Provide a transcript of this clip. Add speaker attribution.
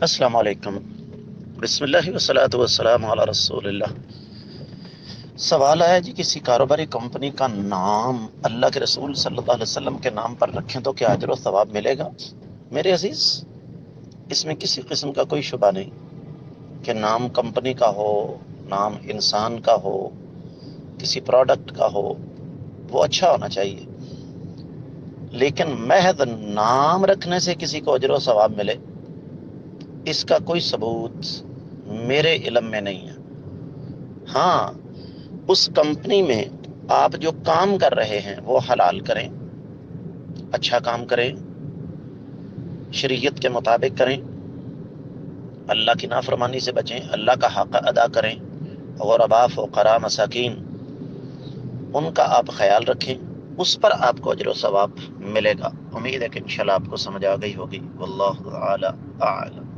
Speaker 1: السلام علیکم۔ بسم اللہ والصلاۃ والسلام علی رسول اللہ۔ سوال ہے جی، کسی کاروباری کمپنی کا نام اللہ کے رسول صلی اللہ علیہ وسلم کے نام پر رکھیں تو کیا اجر و ثواب ملے گا؟ میرے عزیز، اس میں کسی قسم کا کوئی شبہ نہیں کہ نام کمپنی کا ہو، نام انسان کا ہو، کسی پروڈکٹ کا ہو، وہ اچھا ہونا چاہیے، لیکن محض نام رکھنے سے کسی کو اجر و ثواب ملے، اس کا کوئی ثبوت میرے علم میں نہیں ہے۔ ہاں، اس کمپنی میں آپ جو کام کر رہے ہیں وہ حلال کریں، اچھا کام کریں، شریعت کے مطابق کریں، اللہ کی نافرمانی سے بچیں، اللہ کا حق ادا کریں، غرباء، فقراء، مساکین، ان کا آپ خیال رکھیں، اس پر آپ کو اجر و ثواب ملے گا۔ امید ہے کہ انشاءاللہ آپ کو سمجھ آ گئی ہوگی۔ واللہ تعالی اعلم۔